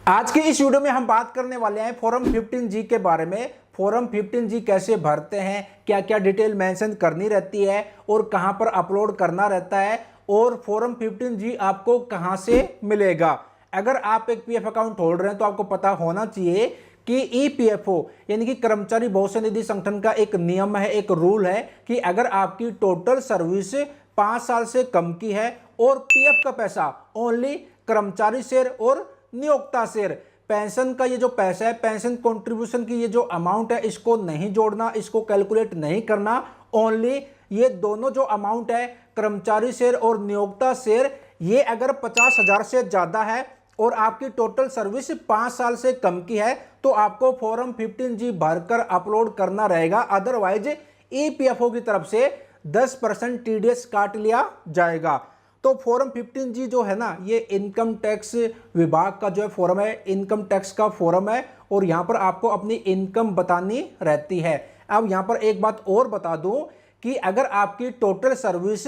आज की इस वीडियो में हम बात करने वाले हैं फॉर्म 15G के बारे में। फॉर्म 15G कैसे भरते हैं, क्या क्या डिटेल मेंशन करनी रहती है और कहां पर अपलोड करना रहता है, और फॉर्म 15G आपको कहां से मिलेगा। अगर आप एक पीएफ अकाउंट होल्डर हैं तो आपको पता होना चाहिए कि ईपीएफओ यानी कि कर्मचारी भविष्य निधि संगठन का एक नियम है, एक रूल है कि अगर आपकी टोटल सर्विस 5 साल से कम की है और पीएफ का पैसा ओनली कर्मचारी शेयर और नियोक्ता शेयर, पेंशन का ये जो पैसा है, पेंशन कंट्रीब्यूशन की ये जो अमाउंट है, इसको नहीं जोड़ना, इसको कैलकुलेट नहीं करना। ओनली ये दोनों जो अमाउंट है, कर्मचारी शेयर और नियोक्ता शेयर, ये अगर 50,000 से ज्यादा है और आपकी टोटल सर्विस 5 साल से कम की है तो आपको फॉर्म 15G भरकर अपलोड करना रहेगा। अदरवाइज ईपीएफओ की तरफ से 10% टीडीएस काट लिया जाएगा। तो फॉर्म 15G जो है ना, ये इनकम टैक्स विभाग का जो है फॉर्म है, इनकम टैक्स का फॉर्म है, और यहाँ पर आपको अपनी इनकम बतानी रहती है। अब यहाँ पर एक बात और बता दूं कि अगर आपकी टोटल सर्विस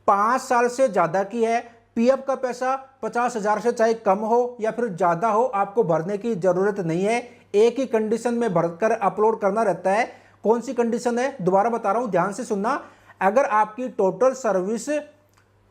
5 साल से ज़्यादा की है, पीएफ का पैसा 50,000 से चाहे कम हो या फिर ज़्यादा हो, आपको भरने की ज़रूरत नहीं है। एक ही कंडीशन में भरकर अपलोड करना रहता है। कौन सी कंडीशन है, दोबारा बता रहा हूँ, ध्यान से सुनना। अगर आपकी टोटल सर्विस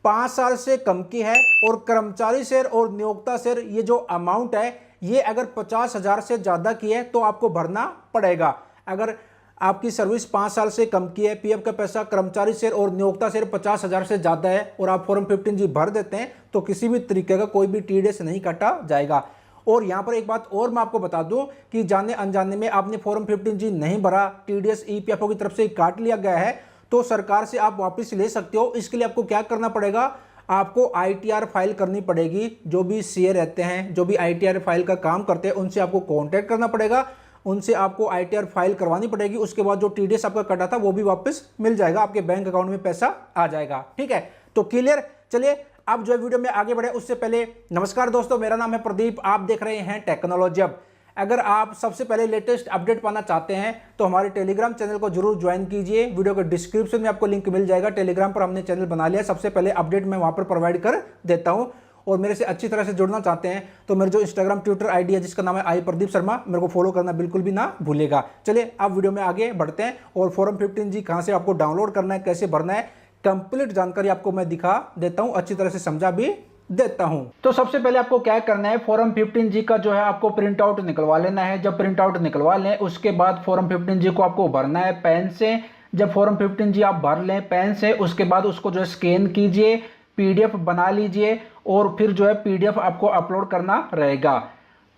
5 साल से कम की है और कर्मचारी शेयर और नियोक्ता शेयर ये जो अमाउंट है ये अगर 50,000 से ज़्यादा की है तो आपको भरना पड़ेगा। अगर आपकी सर्विस 5 साल से कम की है, पीएफ का पैसा, कर्मचारी शेयर और नियोक्ता शेयर 50,000 से ज़्यादा है और आप फॉर्म 15G भर देते हैं तो किसी भी तरीके का कोई भी टीडीएस नहीं काटा जाएगा। और यहाँ पर एक बात और मैं आपको बता दूं कि जाने अनजाने में आपने फॉर्म 15G नहीं भरा, टीडीएस ईपीएफओ की तरफ से काट लिया गया है, तो सरकार से आप वापस ले सकते हो। इसके लिए आपको क्या करना पड़ेगा, आपको आईटीआर फाइल करनी पड़ेगी। जो भी सीए रहते हैं, जो भी आईटीआर फाइल का काम करते हैं, उनसे आपको कांटेक्ट करना पड़ेगा, उनसे आपको आईटीआर फाइल करवानी पड़ेगी। उसके बाद जो टीडीएस आपका कटा था वो भी वापस मिल जाएगा, आपके बैंक अकाउंट में पैसा आ जाएगा। ठीक है, तो क्लियर। चलिए अब जो वीडियो में आगे बढ़े उससे पहले नमस्कार दोस्तों, मेरा नाम है प्रदीप, आप देख रहे हैं टेक्नोलॉजी अब। अगर आप सबसे पहले लेटेस्ट अपडेट पाना चाहते हैं तो हमारे टेलीग्राम चैनल को जरूर ज्वाइन कीजिए। वीडियो के डिस्क्रिप्शन में आपको लिंक मिल जाएगा। टेलीग्राम पर हमने चैनल बना लिया, सबसे पहले अपडेट मैं वहां पर प्रोवाइड कर देता हूं। और मेरे से अच्छी तरह से जुड़ना चाहते हैं तो मेरे जो इंस्टाग्राम ट्विटर आईडी है जिसका नाम है आई प्रदीप शर्मा, मेरे को फॉलो करना बिल्कुल भी ना भूलेगा। चलिए अब वीडियो में आगे बढ़ते हैं और फॉर्म 15G कहां से आपको डाउनलोड करना है, कैसे भरना है, कंप्लीट जानकारी आपको मैं दिखा देता हूं, अच्छी तरह से समझा भी देता हूं। तो सबसे पहले आपको क्या करना है, फॉर्म 15G का जो है आपको प्रिंट आउट निकलवा लेना है। जब प्रिंट आउट निकलवा लें उसके बाद फॉर्म 15G को आपको भरना है पेन से। जब फॉर्म 15G आप भर लें पेन से, उसके बाद उसको जो है स्कैन कीजिए, पीडीएफ बना लीजिए और फिर जो है पीडीएफ आपको अपलोड करना रहेगा।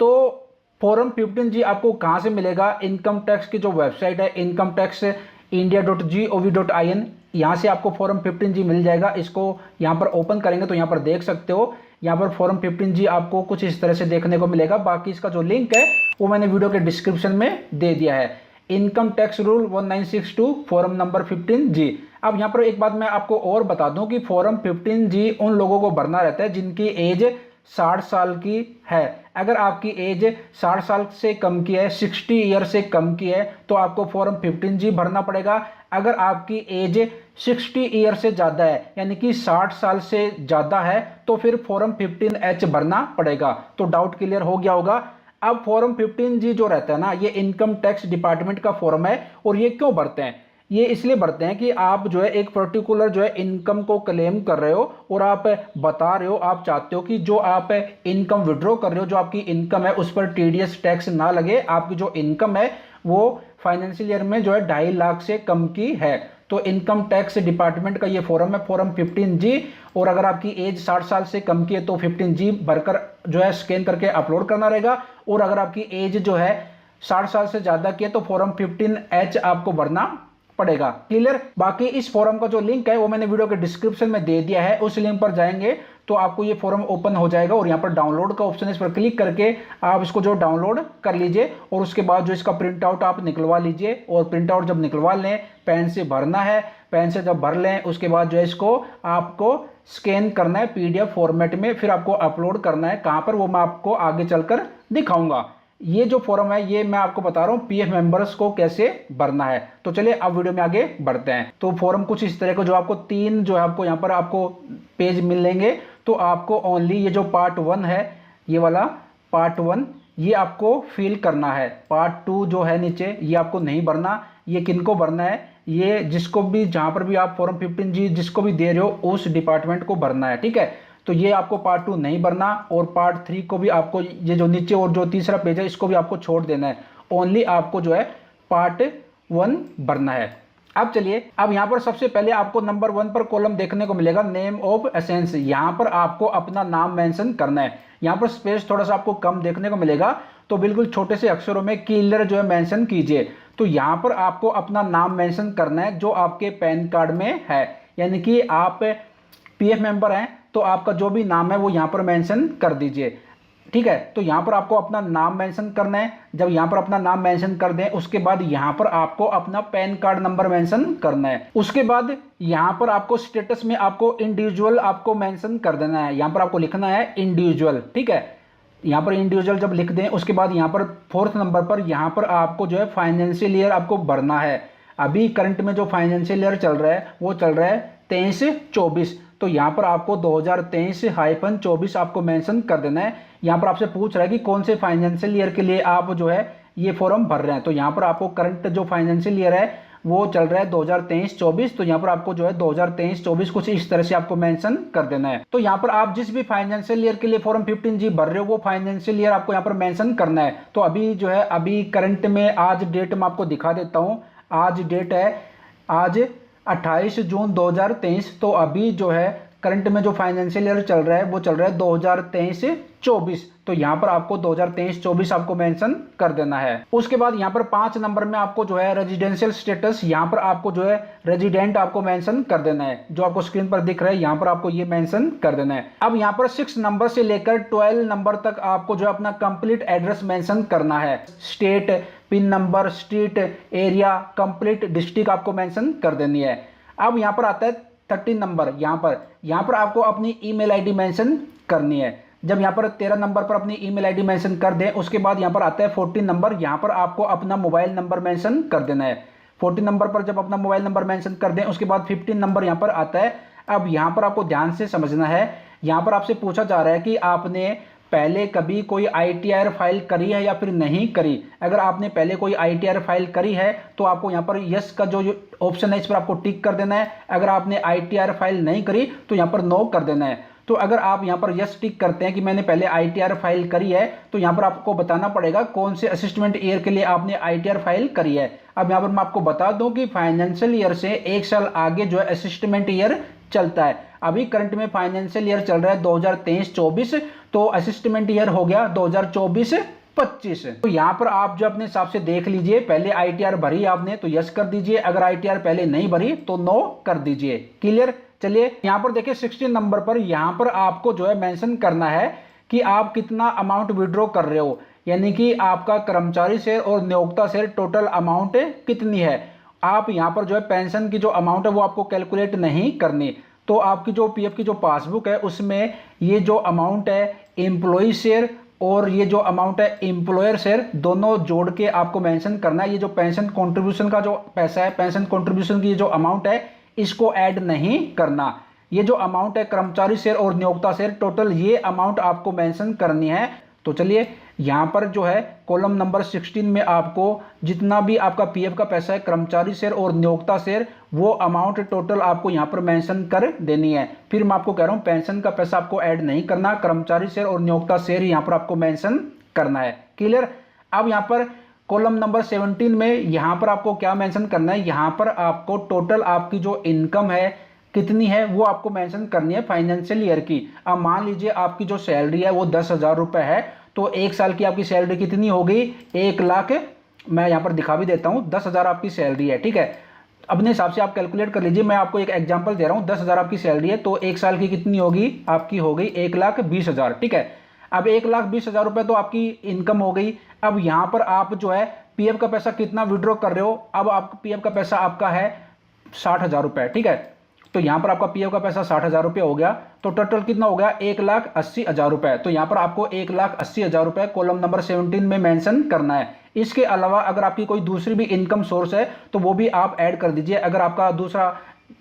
तो फॉर्म 15G आपको कहां से मिलेगा, इनकम टैक्स की जो वेबसाइट है incometaxindia.gov.in, यहाँ से आपको फॉर्म 15G मिल जाएगा। इसको यहाँ पर ओपन करेंगे तो यहाँ पर देख सकते हो, यहाँ पर फॉर्म 15G आपको कुछ इस तरह से देखने को मिलेगा। बाकी इसका जो लिंक है वो मैंने वीडियो के डिस्क्रिप्शन में दे दिया है। Income tax rule 1962 form number 15G। अब यहाँ पर एक बात मैं आपको और बता दूं कि फॉर्म 15G उन लोगों को भरना रहता है जिनकी एज 60 साल की है। अगर आपकी एज 60 साल से कम की है, 60 ईयर से कम की है, तो आपको फॉर्म 15G भरना पड़ेगा। अगर आपकी एज 60 ईयर से ज़्यादा है यानी कि 60 साल से ज़्यादा है तो फिर फॉर्म 15H भरना पड़ेगा। तो डाउट क्लियर हो गया होगा। अब फॉर्म 15G जो रहता है ना, ये इनकम टैक्स डिपार्टमेंट का फॉर्म है। और ये क्यों भरते हैं, ये इसलिए भरते हैं कि आप जो है एक पर्टिकुलर जो है इनकम को क्लेम कर रहे हो और आप बता रहे हो, आप चाहते हो कि जो आप इनकम विड्रॉ कर रहे हो, जो आपकी इनकम है उस पर टीडीएस टैक्स ना लगे। आपकी जो इनकम है वो फाइनेंशियल ईयर में जो है 2.5 लाख से कम की है। तो इनकम टैक्स डिपार्टमेंट का ये फॉर्म है, फॉर्म 15G। और अगर आपकी एज 60 साल से कम की है तो 15G भरकर जो है स्कैन करके अपलोड करना रहेगा। और अगर आपकी एज जो है 60 साल से ज्यादा की है तो फॉर्म 15H आपको भरना पड़ेगा। क्लियर। बाकी इस फॉर्म का जो लिंक है वो मैंने वीडियो के डिस्क्रिप्शन में दे दिया है। उस लिंक पर जाएंगे तो आपको ये फॉर्म ओपन हो जाएगा और यहाँ पर डाउनलोड का ऑप्शन है, इस पर क्लिक करके आप इसको जो डाउनलोड कर लीजिए और उसके बाद जो इसका प्रिंट आउट आप निकलवा लीजिए। और प्रिंट आउट जब निकलवा लें, पेन से भरना है, पेन से जब भर लें उसके बाद जो है इसको आपको स्कैन करना है पीडीएफ फॉर्मेट में, फिर आपको अपलोड करना है। कहाँ पर वो मैं आपको आगे चलकर दिखाऊंगा। ये जो फॉर्म है ये मैं आपको बता रहा हूँ पीएफ मेंबर्स को कैसे भरना है। तो चलिए अब वीडियो में आगे बढ़ते हैं। तो फॉर्म कुछ इस तरह का जो आपको 3 जो है आपको यहाँ पर आपको पेज मिलेंगे। तो आपको ओनली ये जो पार्ट 1 है ये वाला पार्ट 1 ये आपको फिल करना है। पार्ट 2 जो है नीचे ये आपको नहीं भरना। ये किनको भरना है? ये जिसको भी, जहां पर भी आप फॉर्म 15G जिसको भी दे रहे हो उस डिपार्टमेंट को भरना है, ठीक है। तो ये आपको पार्ट 2 नहीं भरना, और पार्ट 3 को भी आपको, ये जो नीचे और जो तीसरा पेज है इसको भी आपको छोड़ देना है। ओनली आपको जो है पार्ट 1 भरना है। अब चलिए, अब यहां पर सबसे पहले आपको नंबर 1 पर कॉलम देखने को मिलेगा नेम ऑफ एसेंस। यहां पर आपको अपना नाम मेंशन करना है। यहां पर स्पेस थोड़ा सा आपको कम देखने को मिलेगा, तो बिल्कुल छोटे से अक्षरों में क्लियर जो है मेंशन कीजिए। तो यहां पर आपको अपना नाम मेंशन करना है जो आपके पैन कार्ड में है, यानी कि आप पीएफ मेंबर हैं तो आपका जो भी नाम है वो यहां पर मेंशन कर दीजिए, ठीक है। तो यहां पर आपको अपना नाम मेंशन करना है। जब यहां पर अपना नाम मेंशन कर दें उसके बाद यहां पर आपको अपना पैन कार्ड नंबर मेंशन करना है। उसके बाद यहां पर आपको स्टेटस में आपको इंडिविजुअल आपको मेंशन कर देना है। यहां पर आपको लिखना है इंडिविजुअल, ठीक है। यहां पर इंडिविजुअल जब लिख दें उसके बाद यहां पर 4th नंबर पर यहां पर आपको जो है फाइनेंशियल ईयर आपको भरना है। अभी करंट में जो फाइनेंशियल ईयर चल रहा है वो चल रहा है 23-24, तो यहां पर आपको 2023-24 आपको मेंशन कर देना है। यहां पर आपसे पूछ रहा है कि कौन से फाइनेंशियल ईयर के लिए आप जो है ये फॉर्म भर रहे हैं। तो यहां पर आपको करंट जो फाइनेंशियल ईयर है वो चल रहा है 2023-24, तो यहाँ पर आपको जो है 2023-24 कुछ इस तरह से आपको मेंशन कर देना है। तो यहाँ पर आप जिस भी फाइनेंशियल ईयर के लिए फॉर्म 15G भर रहे हो वो फाइनेंशियल ईयर आपको यहाँ पर मेंशन करना है। तो अभी जो है, अभी करंट में आज डेट मैं आपको दिखा देता हूँ। आज डेट है, आज 28 जून 2023। तो अभी जो है करंट में जो फाइनेंशियल ईयर चल रहा है वो चल रहा है 2023-24। तो यहाँ पर आपको 2023-24 आपको मेंशन कर देना है। उसके बाद यहाँ पर 5 नंबर में आपको जो है रेजिडेंशियल स्टेटस, यहाँ पर आपको जो है रेजिडेंट आपको मेंशन कर देना है। जो आपको स्क्रीन पर दिख रहा है यहाँ पर आपको ये मेंशन कर देना है। अब यहाँ पर 6 नंबर से लेकर 12 नंबर तक आपको जो है अपना कंप्लीट एड्रेस मेंशन करना है। State, pin number, street, area, complete district आपको मेंशन कर देनी है। अब यहाँ पर आता है 13 नंबर। यहाँ पर आपको अपनी ईमेल आईडी मेंशन करनी है। जब यहाँ पर 13 नंबर पर अपनी ईमेल आईडी मेंशन कर दें उसके बाद यहाँ पर आता है 14 नंबर। यहाँ पर आपको अपना मोबाइल नंबर मेंशन कर देना है। 14 नंबर पर जब अपना मोबाइल नंबर मेंशन कर दें उसके बाद 15 नंबर यहाँ पर आता है। अब यहाँ पर आपको ध्यान से समझना है, यहाँ पर आपसे पूछा जा रहा है कि आपने पहले कभी कोई ITR फाइल करी है या फिर नहीं करी। अगर आपने पहले कोई ITR फाइल करी है तो आपको यहाँ पर यस का जो ऑप्शन है इस पर आपको टिक कर देना है। अगर आपने ITR फाइल नहीं करी तो यहाँ पर नो कर देना है। तो अगर आप यहाँ पर यस टिक करते हैं कि मैंने पहले ITR फाइल करी है, तो यहाँ पर आपको बताना पड़ेगा कौन से असिस्टमेंट ईयर के लिए आपने ITR फाइल करी है। अब यहाँ पर मैं आपको बता दूं कि फाइनेंशियल ईयर से 1 साल आगे जो है असिस्टमेंट ईयर चलता है। अभी करंट में फाइनेंशियल ईयर चल रहा है 2023-24, तो असिस्टमेंट ईयर हो गया 2024-25। तो यहाँ पर आप जो अपने हिसाब से देख लीजिए, पहले ITR भरी आपने तो यस कर दीजिए, अगर ITR पहले नहीं भरी तो नो कर दीजिए। क्लियर? चलिए यहाँ पर देखिए 16 नंबर पर यहाँ पर आपको जो है मेंशन करना है कि आप कितना अमाउंट विड्रॉ कर रहे हो, यानी कि आपका कर्मचारी शेयर और नियोक्ता शेयर टोटल अमाउंट कितनी है। आप यहाँ पर जो है पेंशन की जो अमाउंट है वो आपको कैलकुलेट नहीं करनी। तो आपकी जो पीएफ की जो पासबुक है उसमें ये जो अमाउंट है एम्प्लॉय शेयर और ये जो अमाउंट है एम्प्लॉयर शेयर दोनों जोड़ के आपको मेंशन करना है। ये जो पेंशन कंट्रीब्यूशन का जो पैसा है, पेंशन कंट्रीब्यूशन की जो अमाउंट है इसको ऐड नहीं करना। ये जो अमाउंट है कर्मचारी शेयर और नियोक्ता शेयर टोटल ये अमाउंट आपको मेंशन करनी है। तो चलिए यहाँ पर जो है कॉलम नंबर 16 में आपको जितना भी आपका पीएफ का पैसा है कर्मचारी शेयर और नियोक्ता शेयर वो अमाउंट टोटल आपको यहाँ पर मेंशन कर देनी है। फिर मैं आपको कह रहा हूँ पेंशन का पैसा आपको ऐड नहीं करना, कर्मचारी शेयर और नियोक्ता शेयर यहाँ पर आपको मेंशन करना है। क्लियर? अब यहाँ पर कॉलम नंबर 17 में यहाँ पर आपको क्या मेंशन करना है, यहाँ पर आपको टोटल आपकी जो इनकम है कितनी है वो आपको मेंशन करनी है फाइनेंशियल ईयर की। अब मान लीजिए आपकी जो सैलरी है वो 10,000 रुपये है, तो 1 साल की आपकी सैलरी कितनी होगी 1 लाख। मैं यहाँ पर दिखा भी देता हूँ, 10,000 आपकी सैलरी है, ठीक है। अपने हिसाब से आप कैलकुलेट कर लीजिए, मैं आपको एक एग्जांपल दे रहा हूँ। 10,000 आपकी सैलरी है तो 1 साल की कितनी होगी आपकी, होगी 1,20,000, ठीक है। अब 1,20,000 रुपये तो आपकी इनकम हो गई। अब यहाँ पर आप जो है पीएफ का पैसा कितना विड्रॉ कर रहे हो, अब आप पीएफ का पैसा आपका है 60,000 रुपये, ठीक है। तो यहाँ पर आपका पीएफ का पैसा 60,000 रुपये हो गया, तो टोटल कितना हो गया 1,80,000 रुपये। तो यहाँ पर आपको 1,80,000 रुपये कॉलम नंबर 17 में मेंशन करना है। इसके अलावा अगर आपकी कोई दूसरी भी इनकम सोर्स है तो वो भी आप ऐड कर दीजिए। अगर आपका दूसरा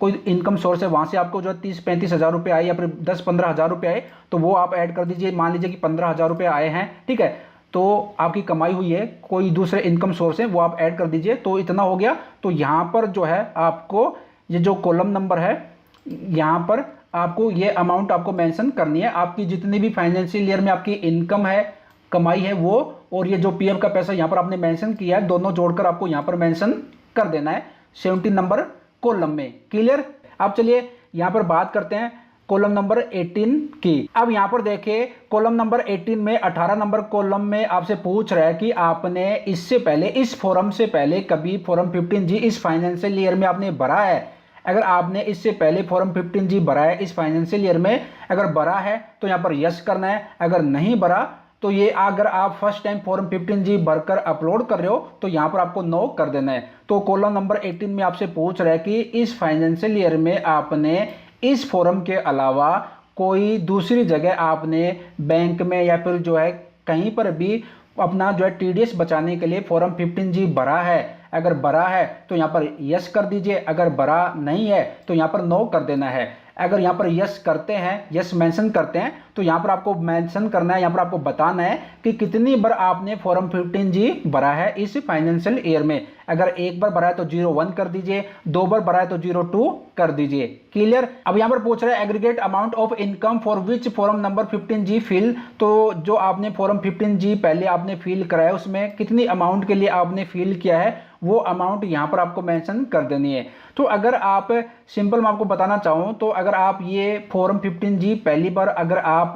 कोई इनकम सोर्स है वहाँ से आपको जो है 30-35 हज़ार रुपये आए या फिर 10-15 हज़ार रुपये आए तो वो आप ऐड कर दीजिए। मान लीजिए कि 15 हज़ार रुपये आए हैं, ठीक है, तो आपकी कमाई हुई है, कोई दूसरे इनकम सोर्स है वो आप ऐड कर दीजिए, तो इतना हो गया। तो यहाँ पर जो है आपको ये जो कॉलम नंबर है यहाँ पर आपको ये अमाउंट आपको मेंशन करनी है। आपकी जितनी भी फाइनेंशियल ईयर में आपकी इनकम है, कमाई है, वो और ये जो पीएफ का पैसा यहाँ पर आपने मेंशन किया है, दोनों जोड़कर आपको यहाँ पर मेंशन कर देना है 17 नंबर कॉलम में। क्लियर। अब चलिए यहाँ पर बात करते हैं कॉलम नंबर 18 की। अब यहाँ पर देखिए कॉलम नंबर 18 में 18 नंबर कॉलम में आपसे पूछ रहा है कि आपने इससे पहले, इस फॉर्म से पहले कभी फॉर्म 15G इस फाइनेंशियल ईयर में आपने भरा है। अगर आपने इससे पहले फॉर्म 15G भरा है इस फाइनेंशियल ईयर में, अगर भरा है तो यहाँ पर यस करना है, अगर नहीं भरा तो ये, अगर आप फर्स्ट टाइम फॉर्म 15G भरकर अपलोड कर रहे हो तो यहाँ पर आपको नो कर देना है। तो कॉलम नंबर 18 में आपसे पूछ रहा है कि इस फाइनेंशियल ईयर में आपने इस फॉर्म के अलावा कोई दूसरी जगह आपने बैंक में या फिर जो है कहीं पर भी अपना जो है टीडीएस बचाने के लिए फॉर्म 15G भरा है। अगर भरा है तो यहाँ पर यस कर दीजिए, अगर भरा नहीं है तो यहाँ पर नो कर देना है। अगर यहाँ पर यस करते हैं, यस मेंशन करते हैं, तो यहाँ पर आपको मेंशन करना है, यहाँ पर आपको बताना है कि कितनी बार आपने फॉर्म 15G भरा है इस फाइनेंशियल ईयर में। अगर एक बार भरा है तो 01 कर दीजिए, 2 बार भरा है तो 02 कर दीजिए। क्लियर। अब यहाँ पर पूछ रहा है aggregate amount of income for which form number 15G fill. तो जो आपने फॉर्म 15G पहले आपने फिल कराया उसमें कितनी अमाउंट के लिए आपने फिल किया है वो अमाउंट यहाँ पर आपको मेंशन कर देनी है। तो अगर आप सिंपल मैं आपको बताना चाहूँ तो अगर आप ये फॉर्म 15G पहली बार अगर आप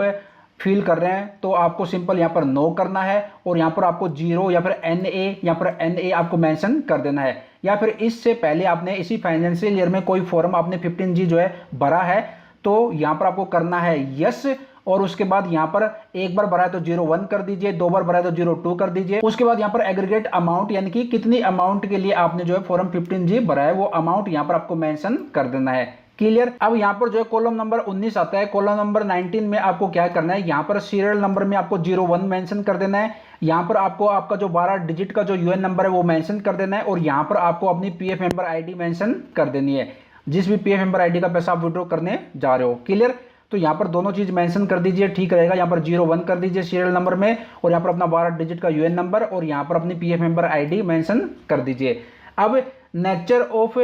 फिल कर रहे हैं तो आपको सिंपल यहाँ पर नो करना है और यहाँ पर आपको 0 या फिर NA, यहाँ पर NA आपको मेंशन कर देना है। या फिर इससे पहले आपने इसी फाइनेंशियल ईयर में कोई फॉर्म आपने 15G जो है भरा है तो यहाँ पर आपको करना है यस, और उसके बाद यहाँ पर एक बार भरा है तो 01 कर दीजिए, 2 बार भरा है तो 02 कर दीजिए। उसके बाद यहाँ पर एग्रीगेट अमाउंट यानी कि कितनी अमाउंट के लिए आपने जो है फॉर्म 15G भरा है वो अमाउंट यहाँ पर आपको मेंशन कर देना है। क्लियर। अब यहाँ पर जो है कॉलम नंबर 19 आता है। कॉलम नंबर 19 में आपको क्या करना है, यहाँ पर सीरियल नंबर में आपको 01 मेंशन कर देना है। यहाँ पर आपको आपका जो 12 डिजिट का जो यूएन नंबर है वो मेंशन कर देना है और यहाँ पर आपको अपनी पीएफ मेंबर आईडी मेंशन कर देनी है, जिस भी पीएफ मेंबर आईडी का पैसा आप विड्रॉ करने जा रहे हो। क्लियर। तो यहाँ पर दोनों चीज मेंशन कर दीजिए, ठीक रहेगा। यहाँ पर 01 कर दीजिए सीरियल नंबर में और यहाँ पर अपना 12 डिजिट का यूएन नंबर और यहाँ पर अपनी पीएफ मेंबर आईडी मेंशन कर दीजिए। अब नेचर ऑफ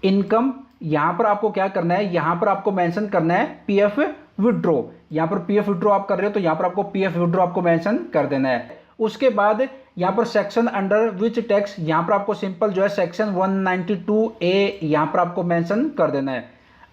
इनकम यहाँ पर आपको क्या करना है, यहाँ पर आपको मेंशन करना है पीएफ विड्रॉ। यहाँ पर पीएफ विड्रॉ आप कर रहे हो तो यहाँ पर आपको पीएफ विड्रॉ आपको मेंशन कर देना है। उसके बाद यहाँ पर सेक्शन अंडर विच टैक्स, यहाँ पर आपको सिंपल जो है सेक्शन 192A यहाँ पर आपको मेंशन कर देना है।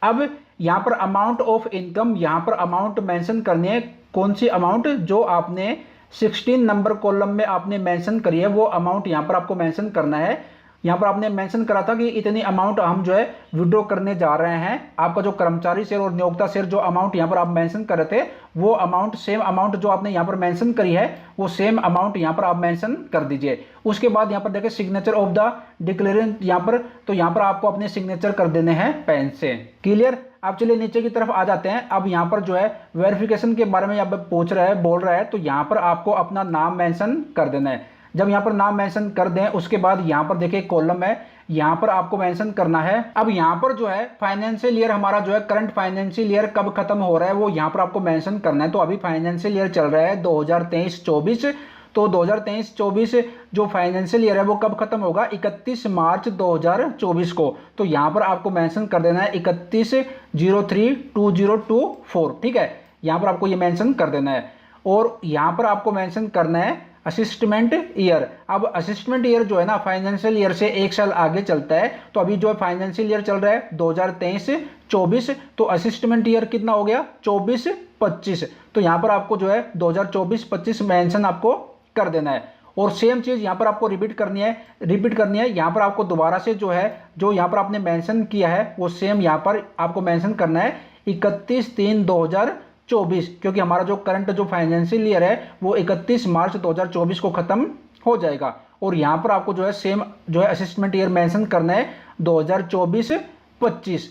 अब यहाँ पर अमाउंट ऑफ इनकम, यहाँ पर अमाउंट मेंशन करनी है, कौन सी अमाउंट जो आपने 16 नंबर कॉलम में आपने मेंशन करी है वो अमाउंट यहाँ पर आपको मेंशन करना है। यहाँ पर आपने मेंशन करा था कि इतनी अमाउंट हम जो है विड्रॉ करने जा रहे हैं। आपका जो कर्मचारी शेयर और नियोक्ता शेयर जो अमाउंट यहाँ पर आप मेंशन कर रहे थे वो अमाउंट, सेम अमाउंट जो आपने यहाँ पर मेंशन करी है वो सेम अमाउंट यहाँ पर आप मेंशन कर दीजिए। उसके बाद यहाँ पर देखिए सिग्नेचर ऑफ द डिक्लेरेंट, यहाँ पर तो यहाँ पर आपको अपने सिग्नेचर कर देने हैं पेन से। क्लियर। अब चलिए नीचे की तरफ आ जाते हैं। अब यहाँ पर जो है वेरिफिकेशन के बारे में यहाँ पर पूछ रहा है, बोल रहा है, तो यहाँ पर आपको अपना नाम मेंशन कर देना है। जब यहाँ पर नाम मेंशन कर दें उसके बाद यहाँ पर देखिए कॉलम है, यहाँ पर आपको मेंशन करना है। अब यहाँ पर जो है फाइनेंशियल ईयर हमारा जो है करंट फाइनेंशियल ईयर कब खत्म हो रहा है वो यहाँ पर आपको मेंशन करना है। तो अभी फाइनेंशियल ईयर चल रहा है 2023-24, तो 2023-24 जो फाइनेंशियल ईयर है वो कब खत्म होगा, 31 मार्च 2024 को। तो यहाँ पर आपको मेंशन कर देना है 31/03/2024, ठीक है। यहाँ पर आपको ये मेंशन कर देना है और यहाँ पर आपको मेंशन करना है असिस्टमेंट ईयर। अब असिस्टमेंट ईयर जो है ना फाइनेंशियल ईयर से एक साल आगे चलता है। तो अभी जो फाइनेंशियल ईयर चल रहा है 2023-24, तो असिस्टमेंट ईयर कितना हो गया 24-25। तो यहाँ पर आपको जो है 2024-25 मेंशन आपको कर देना है। और सेम चीज यहाँ पर आपको रिपीट करनी है यहाँ पर आपको दोबारा से जो है जो यहाँ पर आपने मेंशन किया है वो सेम यहाँ पर आपको मेंशन करना है 31/3/2024, क्योंकि हमारा जो करंट जो फाइनेंशियल ईयर है वो 31 मार्च 2024 को खत्म हो जाएगा। और यहाँ पर आपको जो है सेम जो है असिस्टमेंट ईयर मेंशन करना है 2024-25,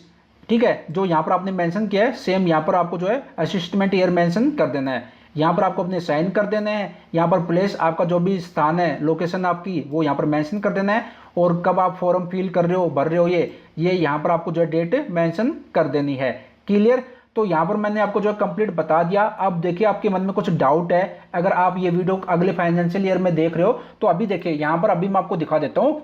ठीक है। जो यहाँ पर आपने मेंशन किया है सेम यहाँ पर आपको जो है असिस्टमेंट ईयर मेंशन कर देना है। यहाँ पर आपको अपने साइन कर देने हैं। यहाँ पर प्लेस आपका जो भी स्थान है, लोकेशन आपकी, वो यहाँ पर मेंशन कर देना है। और कब आप फॉर्म फिल कर रहे हो, भर रहे हो, ये यहाँ पर आपको जो है डेट मेंशन कर देनी है। क्लियर। तो यहाँ पर मैंने आपको जो है कंप्लीट बता दिया। अब देखिए आपके मन में कुछ डाउट है, अगर आप ये वीडियो अगले फाइनेंशियल ईयर में देख रहे हो तो अभी देखिए यहाँ पर अभी मैं आपको दिखा देता हूँ।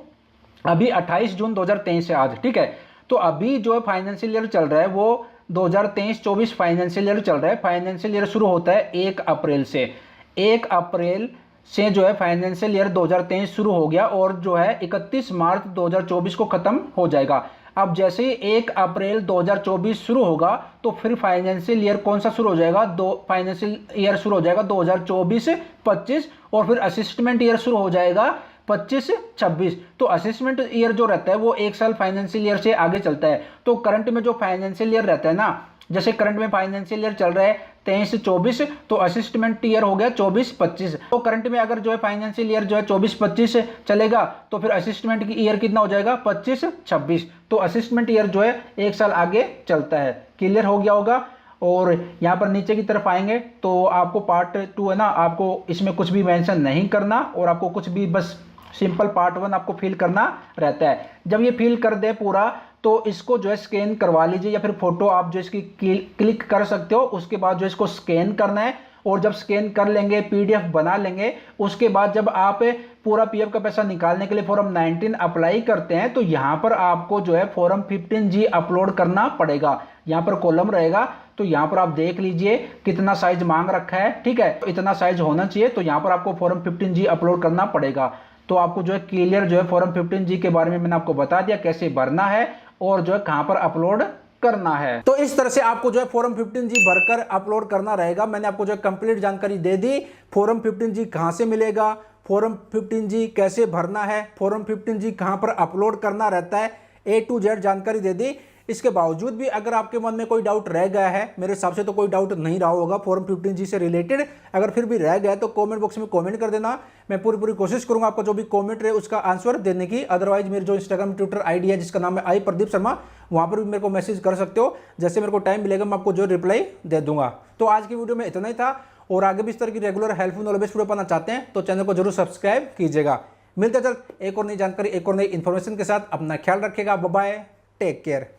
अभी 28 जून 2023 है आज, ठीक है। तो अभी जो है फाइनेंशियल ईयर चल रहा है वो 2023-24 फाइनेंशियल ईयर चल रहा है। फाइनेंशियल ईयर शुरू होता है 1 अप्रैल से। 1 अप्रैल से जो है फाइनेंशियल ईयर 2023 शुरू हो गया और जो है 31 मार्च 2024 को खत्म हो जाएगा। अब जैसे ही 1 अप्रैल 2024 शुरू होगा तो फिर फाइनेंशियल ईयर कौन सा शुरू हो जाएगा, फाइनेंशियल ईयर शुरू हो जाएगा 2024-25 और फिर असिस्टमेंट ईयर शुरू हो जाएगा 25-26। तो असेसमेंट ईयर जो रहता है वो 1 साल फाइनेंशियल ईयर से आगे चलता है। तो करंट में जो फाइनेंशियल ईयर रहता है ना, जैसे करंट में फाइनेंशियल ईयर चल रहा है 23-24, तो असिस्टमेंट ईयर हो गया 24-25। तो करंट में अगर जो है फाइनेंशियल ईयर जो है 24-25 चलेगा तो फिर असिस्टमेंट की ईयर कितना हो जाएगा, 25-26। तो असिस्टमेंट ईयर जो है 1 साल आगे चलता है। क्लियर हो गया होगा। और यहाँ पर नीचे की तरफ आएंगे तो आपको पार्ट 2 है ना, आपको इसमें कुछ भी मेंशन नहीं करना और आपको कुछ भी बस सिंपल पार्ट 1 आपको फिल करना रहता है। जब ये फिल कर दे पूरा तो इसको जो है स्कैन करवा लीजिए या फिर फोटो आप जो इसकी क्लिक कर सकते हो। उसके बाद जो इसको स्कैन करना है और जब स्कैन कर लेंगे, पीडीएफ बना लेंगे, उसके बाद जब आप पूरा पीएफ का पैसा निकालने के लिए फॉर्म 19 अप्लाई करते हैं तो यहाँ पर आपको जो है फॉर्म 15G अपलोड करना पड़ेगा। यहाँ पर कॉलम रहेगा तो यहाँ पर आप देख लीजिए कितना साइज मांग रखा है, ठीक है। तो इतना साइज होना चाहिए, तो यहाँ पर आपको फॉर्म 15G अपलोड करना पड़ेगा। तो आपको जो है क्लियर जो है फॉर्म 15G के बारे में मैंने आपको बता दिया कैसे भरना है और जो है कहां पर अपलोड करना है। तो इस तरह से आपको जो है फॉर्म 15G भरकर अपलोड करना रहेगा। मैंने आपको जो है कंप्लीट जानकारी दे दी। फॉर्म 15G कहां से मिलेगा, फॉर्म 15G कैसे भरना है, फॉर्म 15G कहां पर अपलोड करना रहता है, A to Z जानकारी दे दी। इसके बावजूद भी अगर आपके मन में कोई डाउट रह गया है, मेरे हिसाब से तो कोई डाउट नहीं रहा होगा फॉर्म 15G से रिलेटेड, अगर फिर भी रह गया तो कमेंट बॉक्स में कमेंट कर देना। मैं पूरी कोशिश करूंगा आपका जो भी कमेंट रहे उसका आंसर देने की। अदरवाइज मेरी जो इंस्टाग्राम ट्विटर आईडी है जिसका नाम है आई प्रदीप शर्मा, वहां पर भी मेरे को मैसेज कर सकते हो। जैसे मेरे को टाइम मिलेगा मैं आपको जो रिप्लाई दे दूंगा। तो आज की वीडियो में इतना ही था और आगे भी इस तरह की रेगुलर हेल्पफुल नॉलेज वीडियो पाना चाहते हैं तो चैनल को जरूर सब्सक्राइब कीजिएगा। मिलते जल्द एक और नई जानकारी, एक और नई इन्फॉर्मेशन के साथ। अपना ख्याल रखिएगा। Bye bye, take care.